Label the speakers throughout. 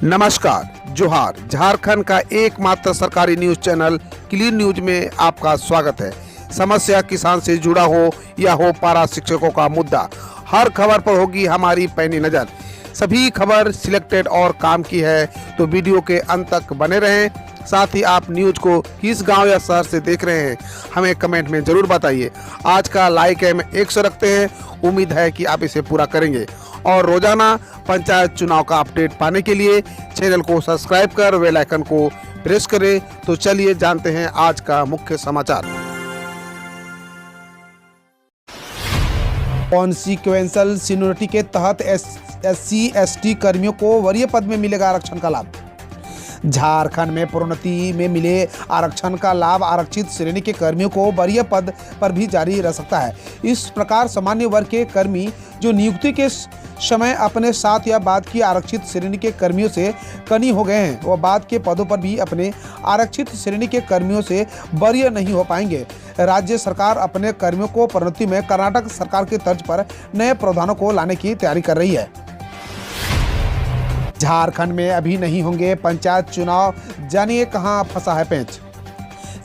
Speaker 1: नमस्कार, जोहार। झारखंड का एकमात्र सरकारी न्यूज चैनल क्लीन न्यूज में आपका स्वागत है। समस्या किसान से जुड़ा हो या हो पारा शिक्षकों का मुद्दा, हर खबर पर होगी हमारी पैनी नज़र। सभी खबर सिलेक्टेड और काम की है, तो वीडियो के अंत तक बने रहें। साथ ही आप न्यूज को किस गांव या शहर से देख रहे हैं, हमें कमेंट में ज़रूर बताइए। आज का लाइक हम 100 रखते हैं, उम्मीद है कि आप इसे पूरा करेंगे। और रोजाना पंचायत चुनाव का अपडेट पाने के लिए चैनल को सब्सक्राइब कर बेल आइकन को प्रेस करें। तो चलिए जानते हैं आज का मुख्य समाचार। कॉन्सिक्वेंशल सीनियरिटी के तहत SC/ST कर्मियों को वरीय पद में मिलेगा आरक्षण का लाभ। झारखंड में प्रोन्नति में मिले आरक्षण का लाभ आरक्षित श्रेणी के कर्मियों को वरीय पद पर भी जारी रह सकता है। इस प्रकार सामान्य वर्ग के कर्मी जो नियुक्ति के समय अपने साथ या बाद की आरक्षित श्रेणी के कर्मियों से कनी हो गए हैं, वह बाद के पदों पर भी अपने आरक्षित श्रेणी के कर्मियों से वरीय नहीं हो पाएंगे। राज्य सरकार अपने कर्मियों को प्रोन्नति में कर्नाटक सरकार के तर्ज पर नए प्रावधानों को लाने की तैयारी कर रही है। झारखंड में अभी नहीं होंगे पंचायत चुनाव, जानिए कहां फंसा है पेंच।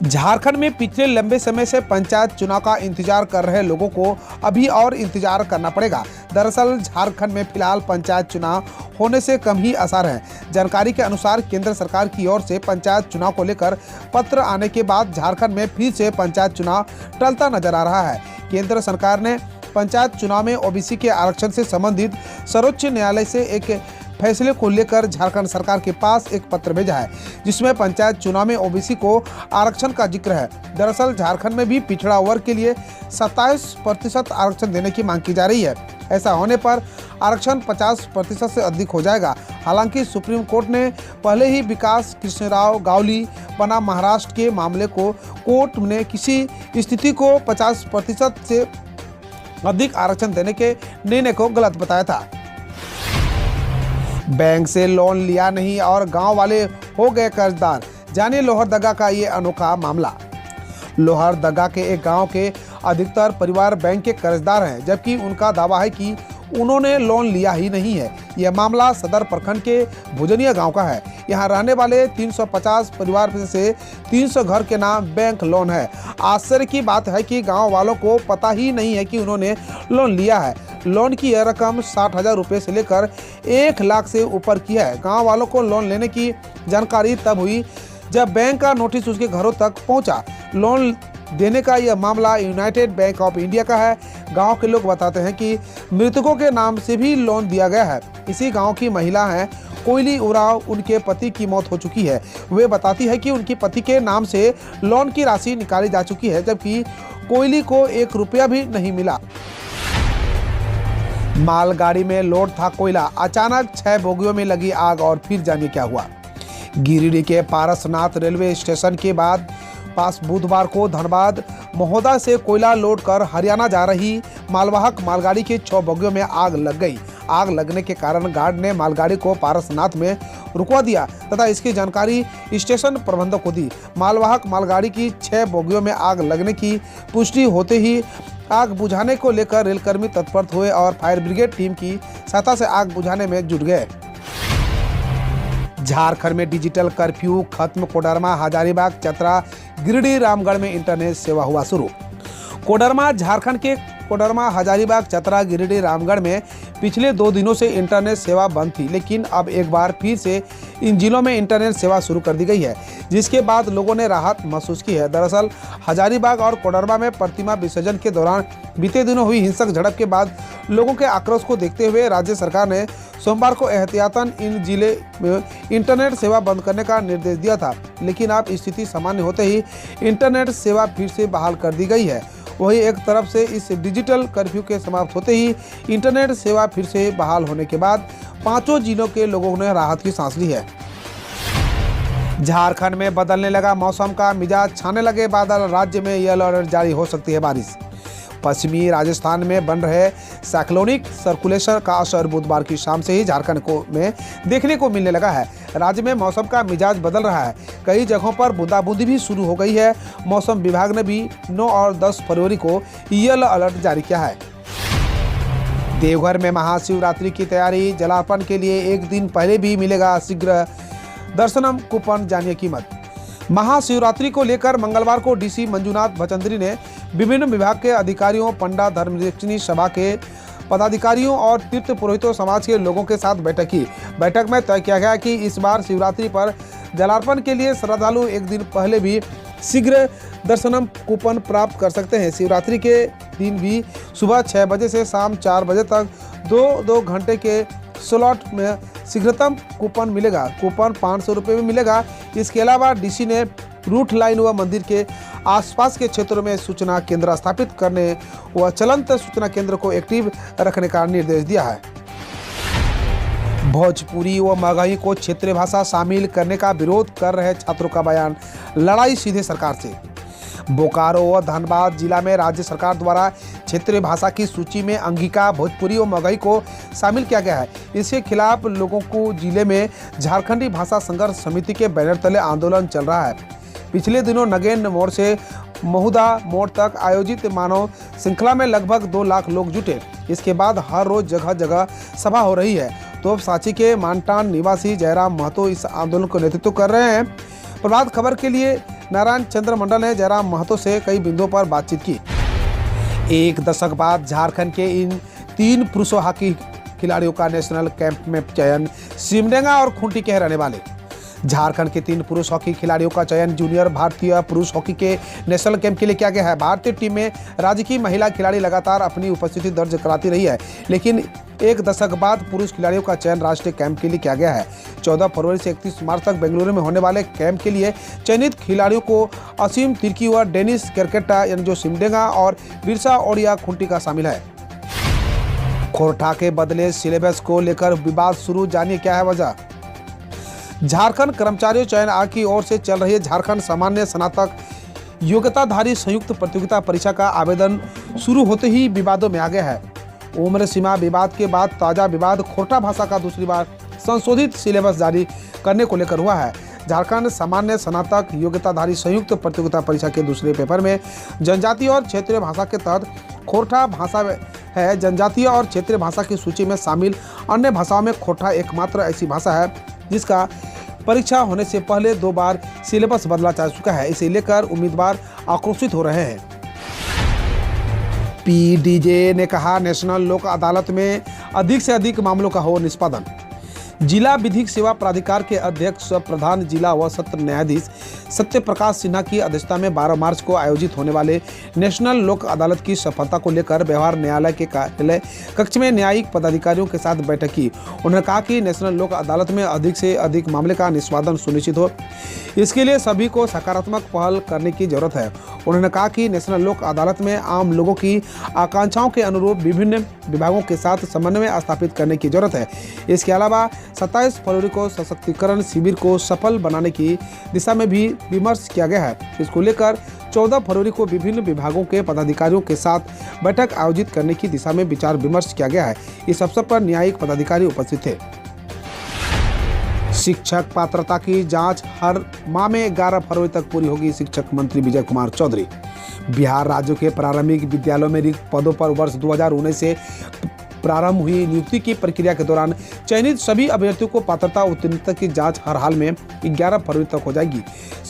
Speaker 1: झारखंड में पिछले लंबे समय से पंचायत चुनाव का इंतजार कर रहे लोगों को अभी और इंतजार करना पड़ेगा। दरअसल झारखंड में फिलहाल पंचायत चुनाव होने से कम ही आसार हैं। जानकारी के अनुसार केंद्र सरकार की ओर से पंचायत चुनाव को लेकर पत्र आने के बाद झारखंड में फिर से पंचायत चुनाव टलता नजर आ रहा है। केंद्र सरकार ने पंचायत चुनाव में OBC के आरक्षण से संबंधित सर्वोच्च न्यायालय से एक फैसले को लेकर झारखंड सरकार के पास एक पत्र भेजा है, जिसमें पंचायत चुनाव में OBC को आरक्षण का जिक्र है। दरअसल झारखंड में भी पिछड़ा वर्ग के लिए 27% आरक्षण देने की मांग की जा रही है। ऐसा होने पर आरक्षण 50% से अधिक हो जाएगा। हालांकि सुप्रीम कोर्ट ने पहले ही विकास कृष्णराव गावली बनाम महाराष्ट्र के मामले को कोर्ट ने किसी स्थिति को 50% से अधिक आरक्षण देने के निर्णय को गलत बताया था। बैंक से लोन लिया नहीं और गांव वाले हो गए कर्जदार, जानिए लोहरदगा का ये अनोखा मामला। लोहरदगा के एक गांव के अधिकतर परिवार बैंक के कर्जदार हैं, जबकि उनका दावा है कि उन्होंने लोन लिया ही नहीं है। यह मामला सदर प्रखंड के भुजनिया गांव का है। यहां रहने वाले 350 परिवार में से 300 घर के नाम बैंक लोन है। आश्चर्य की बात है कि गांव वालों को पता ही नहीं है कि उन्होंने लोन लिया है। लोन की यह रकम 60,000 रुपये से लेकर 1 लाख से ऊपर की है। गांव वालों को लोन लेने की जानकारी तब हुई जब बैंक का नोटिस उसके घरों तक पहुंचा। लोन देने का यह मामला यूनाइटेड बैंक ऑफ इंडिया का है। गांव के लोग बताते हैं कि मृतकों के नाम से भी लोन दिया गया है। इसी गांव की महिला हैं कोयली उराव, उनके पति की मौत हो चुकी है। वे बताती है कि उनके पति के नाम से लोन की राशि निकाली जा चुकी है, जबकि कोयली को 1 रुपया भी नहीं मिला। मालगाड़ी में लोड था कोयला, अचानक 6 बोगियों में लगी आग और फिर जानिए क्या हुआ। गिरिडीह के पारसनाथ रेलवे स्टेशन के पास बुधवार को धनबाद महोदा से कोयला लोड कर हरियाणा जा रही मालवाहक मालगाड़ी के 6 बोगियों में आग लग गई। आग लगने के कारण गार्ड ने मालगाड़ी को पारसनाथ में रुकवा दिया तथा इसकी जानकारी स्टेशन प्रबंधक को दी। मालवाहक मालगाड़ी की 6 बोगियों में आग लगने की पुष्टि होते ही आग बुझाने को लेकर रेलकर्मी तत्पर हुए और फायर ब्रिगेड टीम की सहायता से आग बुझाने में जुट गए। झारखंड में डिजिटल कर्फ्यू खत्म, कोडरमा, हजारीबाग, चतरा, गिरिडीह, रामगढ़ में इंटरनेट सेवा हुआ शुरू। कोडरमा, झारखंड के कोडरमा, हजारीबाग, चतरा, गिरिडीह, रामगढ़ में पिछले 2 दिनों से इंटरनेट सेवा बंद थी, लेकिन अब एक बार फिर से इन जिलों में इंटरनेट सेवा शुरू कर दी गई है, जिसके बाद लोगों ने राहत महसूस की है। दरअसल हजारीबाग और कोडरमा में प्रतिमा विसर्जन के दौरान बीते दिनों हुई हिंसक झड़प के बाद लोगों के आक्रोश को देखते हुए राज्य सरकार ने सोमवार को एहतियातन इन जिले में इंटरनेट सेवा बंद करने का निर्देश दिया था, लेकिन अब स्थिति सामान्य होते ही इंटरनेट सेवा फिर से बहाल कर दी गई है। वहीं एक तरफ से इस डिजिटल कर्फ्यू के समाप्त होते ही इंटरनेट सेवा फिर से बहाल होने के बाद 5 जिलों के लोगों ने राहत की सांस ली है। झारखंड में बदलने लगा मौसम का मिजाज, छाने लगे बादल, राज्य में येलो अलर्ट जारी, हो सकती है बारिश। पश्चिमी राजस्थान में बन रहे साइक्लोनिक सर्कुलेशन का असर बुधवार की शाम से ही झारखंड में देखने को मिलने लगा है। राज्य में मौसम का मिजाज बदल रहा है। कई जगहों पर बूंदाबूंदी भी शुरू हो गई है। मौसम विभाग ने भी 9 और 10 फरवरी को येलो अलर्ट जारी किया है। देवघर में महाशिवरात्रि की तैयारी, जलार्पण के लिए एक दिन पहले भी मिलेगा शीघ्र दर्शनम कूपन, जानिए कीमत। महाशिवरात्रि को लेकर मंगलवार को डीसी मंजुनाथ भचंद्री ने विभिन्न विभाग के अधिकारियों, पंडा, धर्मरक्षिणी सभा के पदाधिकारियों और तीर्थ पुरोहितों समाज के लोगों के साथ बैठक की। बैठक में तय किया गया कि इस बार शिवरात्रि पर जलार्पण के लिए श्रद्धालु एक दिन पहले भी शीघ्र दर्शनम कूपन प्राप्त कर सकते हैं। शिवरात्रि के दिन भी सुबह 6 बजे से शाम 4 बजे तक 2-2 घंटे के स्लॉट में शीघ्रतम कूपन मिलेगा। कूपन 500 रुपये में मिलेगा। इसके अलावा डीसी ने रूट लाइन व मंदिर के आसपास के क्षेत्रों में सूचना केंद्र स्थापित करने व चलंत सूचना केंद्र को एक्टिव रखने का निर्देश दिया है। भोजपुरी व मगही को क्षेत्रीय भाषा शामिल करने का विरोध कर रहे छात्रों का बयान, लड़ाई सीधे सरकार से। बोकारो व धनबाद जिला में राज्य सरकार द्वारा क्षेत्रीय भाषा की सूची में अंगिका, भोजपुरी और मगही को शामिल किया गया है। इसके खिलाफ लोगों को जिले में झारखंडी भाषा संघर्ष समिति के बैनर तले आंदोलन चल रहा है। पिछले दिनों नगेन मोड़ से महुदा मोड़ तक आयोजित मानव श्रृंखला में लगभग 2 लाख लोग जुटे। इसके बाद हर रोज जगह जगह सभा हो रही है। तो सांची के मानटान निवासी जयराम महतो इस आंदोलन को नेतृत्व कर रहे हैं। प्रभात खबर के लिए नारायण चंद्र मंडल ने जयराम महतो से कई बिंदुओं पर बातचीत की। एक दशक बाद झारखंड के इन 3 पुरुषों हॉकी खिलाड़ियों का नेशनल कैंप में चयन, सिमडेगा और खूंटी के रहने वाले। झारखंड के 3 पुरुष हॉकी खिलाड़ियों का चयन जूनियर भारतीय पुरुष हॉकी के नेशनल कैंप के लिए किया गया है। भारतीय टीम में राज्य की महिला खिलाड़ी लगातार अपनी उपस्थिति दर्ज कराती रही है, लेकिन एक दशक बाद पुरुष खिलाड़ियों का चयन राष्ट्रीय कैंप के लिए किया गया है। 14 फरवरी से 31 मार्च तक बेंगलुरु में होने वाले कैंप के लिए चयनित खिलाड़ियों को असीम तिर्की व डेनिस केरकेटा यानी जो सिमडेगा और बिरसा ओडिया खूंटी का शामिल है। खोरठा के बदले सिलेबस को लेकर विवाद शुरू, जानिए क्या है वजह। झारखंड कर्मचारियों चयन आयोग की ओर से चल रही झारखंड सामान्य स्नातक योग्यताधारी संयुक्त प्रतियोगिता परीक्षा का आवेदन शुरू होते ही विवादों में आ गया है। उम्र सीमा विवाद के बाद ताजा विवाद खोरठा भाषा का दूसरी बार संशोधित सिलेबस जारी करने को लेकर हुआ है। झारखंड सामान्य स्नातक योग्यताधारी संयुक्त प्रतियोगिता परीक्षा के दूसरे पेपर में जनजातीय और क्षेत्रीय भाषा के तहत खोरठा भाषा है। जनजातीय और क्षेत्रीय भाषा की सूची में शामिल अन्य भाषाओं में खोरठा एकमात्र ऐसी भाषा है जिसका परीक्षा होने से पहले 2 बार सिलेबस बदला जा चुका है। इसे लेकर उम्मीदवार आक्रोशित हो रहे हैं। पीडीजे ने कहा, नेशनल लोक अदालत में अधिक से अधिक मामलों का हो निष्पादन। जिला विधिक सेवा प्राधिकार के अध्यक्ष प्रधान जिला व सत्र न्यायाधीश सत्य प्रकाश सिन्हा की अध्यक्षता में 12 मार्च को आयोजित होने वाले नेशनल लोक अदालत की सफलता को लेकर व्यवहार न्यायालय के कार्यालय कक्ष में न्यायिक पदाधिकारियों के साथ बैठक की। उन्होंने कहा कि नेशनल लोक अदालत में अधिक से अधिक मामले का निष्पादन सुनिश्चित हो, इसके लिए सभी को सकारात्मक पहल करने की जरूरत है। उन्होंने कहा कि नेशनल लोक अदालत में आम लोगों की आकांक्षाओं के अनुरूप विभिन्न विभागों के साथ समन्वय स्थापित करने की जरूरत है। इसके अलावा 27 फरवरी को सशक्तिकरण शिविर को सफल बनाने की दिशा में भी विमर्श किया गया है। इसको लेकर 14 फरवरी को विभिन्न विभागों के पदाधिकारियों के साथ बैठक आयोजित करने की दिशा में विचार विमर्श किया गया है। इस अवसर पर न्यायिक पदाधिकारी उपस्थित थे। शिक्षक पात्रता की जांच हर माह में 11 फरवरी तक पूरी होगी, शिक्षक मंत्री विजय कुमार चौधरी। बिहार राज्य के प्रारंभिक विद्यालयों में रिक्त पदों पर वर्ष 2019 से प्रारंभ हुई नियुक्ति की प्रक्रिया के दौरान चयनित सभी अभ्यर्थियों को पात्रता उत्तीर्णता की जांच हर हाल में 11 फरवरी तक हो जाएगी।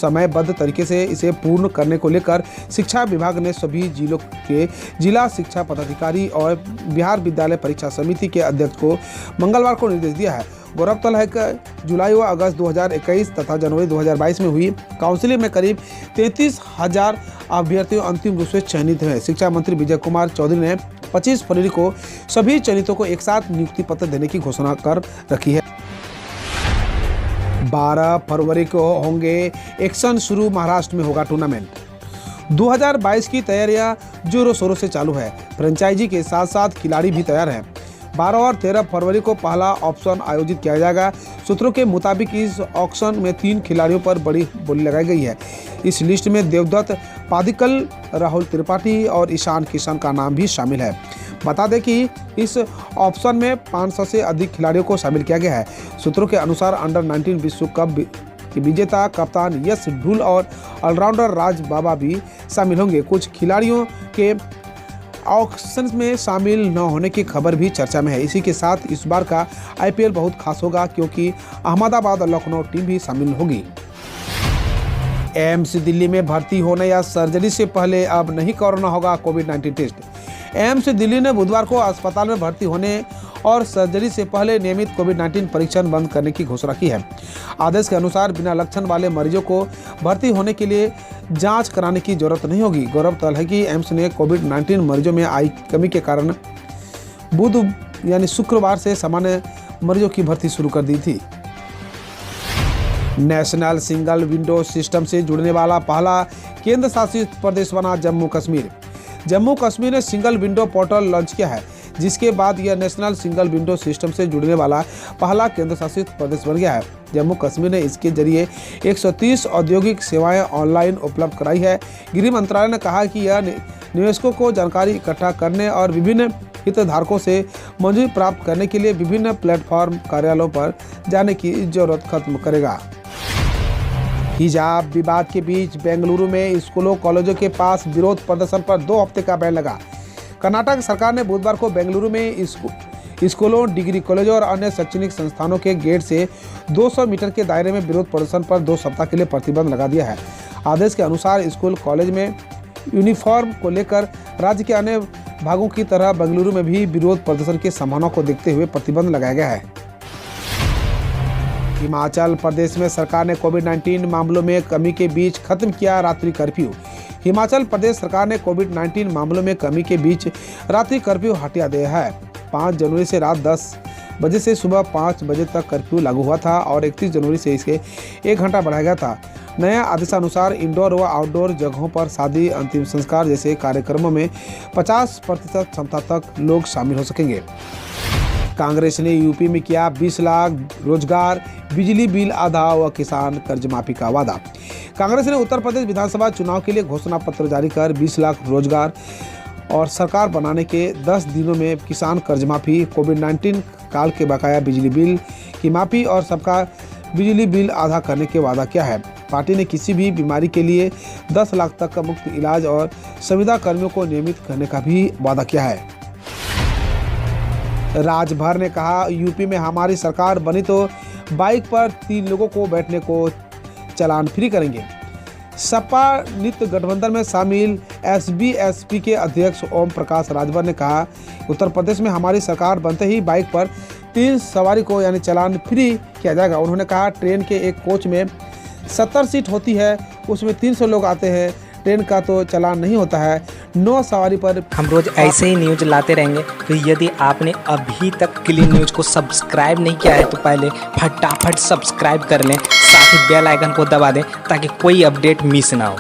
Speaker 1: समयबद्ध तरीके से इसे पूर्ण करने को लेकर शिक्षा विभाग ने सभी जिलों के जिला शिक्षा पदाधिकारी और बिहार विद्यालय परीक्षा समिति के अध्यक्ष को मंगलवार को निर्देश दिया है। गौरतलब है कि जुलाई व अगस्त 2021 तथा जनवरी 2022 में हुई काउंसिलिंग में करीब 33,000 अभ्यर्थियों अंतिम रूप से चयनित हुए। शिक्षा मंत्री विजय कुमार चौधरी ने 25 फरवरी को सभी चयनितों को एक साथ नियुक्ति पत्र देने की घोषणा कर रखी है। 12 फरवरी को होंगे एक्शन शुरू, महाराष्ट्र में होगा टूर्नामेंट। 2022 की तैयारियां जोरों शोरों से चालू है। फ्रेंचाइजी के साथ साथ खिलाड़ी भी तैयार हैं। 12 और 13 फरवरी को पहला ऑक्शन आयोजित किया जाएगा। सूत्रों के मुताबिक इस ऑक्शन में 3 खिलाड़ियों पर बड़ी बोली लगाई गई है। इस लिस्ट में देवदत्त पादिक्कल, राहुल त्रिपाठी और ईशान किशन का नाम भी शामिल है। बता दें कि इस ऑप्शन में 500 से अधिक खिलाड़ियों को शामिल किया गया है। सूत्रों के अनुसार अंडर 19 विश्व कप के विजेता कप्तान यश ढूल और ऑलराउंडर राज बाबा भी शामिल होंगे। कुछ खिलाड़ियों के ऑक्शन में शामिल न होने की खबर भी चर्चा में है। इसी के साथ इस बार का IPL बहुत खास होगा क्योंकि अहमदाबाद और लखनऊ टीम भी शामिल होगी। एम्स दिल्ली में भर्ती होने या सर्जरी से पहले अब नहीं करना होगा कोविड-19 टेस्ट। एम्स दिल्ली ने बुधवार को अस्पताल में भर्ती होने और सर्जरी से पहले नियमित कोविड-19 परीक्षण बंद करने की घोषणा की है। आदेश के अनुसार बिना लक्षण वाले मरीजों को भर्ती होने के लिए जांच कराने की जरूरत नहीं होगी। गौरतलब है कि एम्स ने कोविड-19 मरीजों में आई कमी के कारण बुध यानी शुक्रवार से सामान्य मरीजों की भर्ती शुरू कर दी थी। नेशनल सिंगल विंडो सिस्टम से जुड़ने वाला पहला केंद्र शासित प्रदेश बना जम्मू कश्मीर। जम्मू कश्मीर ने सिंगल विंडो पोर्टल लॉन्च किया है, जिसके बाद यह नेशनल सिंगल विंडो सिस्टम से जुड़ने वाला पहला केंद्र शासित प्रदेश बन गया है। जम्मू कश्मीर ने इसके जरिए 130 औद्योगिक सेवाएं ऑनलाइन उपलब्ध कराई है। गृह मंत्रालय ने कहा कि यह निवेशकों को जानकारी इकट्ठा करने और विभिन्न हितधारकों से मंजूरी प्राप्त करने के लिए विभिन्न प्लेटफॉर्म कार्यालयों पर जाने की जरूरत खत्म करेगा। हिजाब विवाद के बीच बेंगलुरु में स्कूलों कॉलेजों के पास विरोध प्रदर्शन पर 2 हफ्ते का बैन लगा। कर्नाटक सरकार ने बुधवार को बेंगलुरु में स्कूलों, डिग्री कॉलेजों और अन्य शैक्षणिक संस्थानों के गेट से 200 मीटर के दायरे में विरोध प्रदर्शन पर 2 सप्ताह के लिए प्रतिबंध लगा दिया है। आदेश के अनुसार स्कूल कॉलेज में यूनिफॉर्म को लेकर राज्य के अन्य भागों की तरह बेंगलुरु में भी विरोध प्रदर्शन की संभावना को देखते हुए प्रतिबंध लगाया गया है। हिमाचल प्रदेश में सरकार ने कोविड-19 मामलों में कमी के बीच खत्म किया रात्रि कर्फ्यू। हिमाचल प्रदेश सरकार ने कोविड-19 मामलों में कमी के बीच रात्रि कर्फ्यू हटा दिया है। 5 जनवरी से रात 10 बजे से सुबह 5 बजे तक कर्फ्यू लागू हुआ था और 31 जनवरी से इसे 1 घंटा बढ़ाया गया था। नया आदेशानुसार इंडोर व आउटडोर जगहों पर शादी, अंतिम संस्कार जैसे कार्यक्रमों में 50% क्षमता तक लोग शामिल हो सकेंगे। कांग्रेस ने यूपी में किया 20 लाख रोजगार, बिजली बिल आधा व किसान कर्ज माफी का वादा। कांग्रेस ने उत्तर प्रदेश विधानसभा चुनाव के लिए घोषणा पत्र जारी कर 20 लाख रोजगार और सरकार बनाने के 10 दिनों में किसान कर्ज माफी, कोविड-19 काल के बकाया बिजली बिल की माफी और सबका बिजली बिल आधा करने के वादा किया है। पार्टी ने किसी भी बीमारी के लिए 10 लाख तक का मुफ्त इलाज और संविदा कर्मियों को नियमित करने का भी वादा किया है। राजभर ने कहा, यूपी में हमारी सरकार बनी तो बाइक पर 3 लोगों को बैठने को चालान फ्री करेंगे। सपा नित्य गठबंधन में शामिल SBSP के अध्यक्ष ओम प्रकाश राजभर ने कहा, उत्तर प्रदेश में हमारी सरकार बनते ही बाइक पर 3 सवारी को यानी चालान फ्री किया जाएगा। उन्होंने कहा, ट्रेन के एक कोच में 70 सीट होती है, उसमें 300 लोग आते हैं, ट्रेन का तो चालान नहीं होता है। 9 सवारी पर
Speaker 2: हम रोज ऐसे ही न्यूज लाते रहेंगे। तो यदि आपने अभी तक क्लीन न्यूज को सब्सक्राइब नहीं किया है तो पहले फटाफट सब्सक्राइब कर लें, साथ ही बेल आइकन को दबा दें ताकि कोई अपडेट मिस ना हो।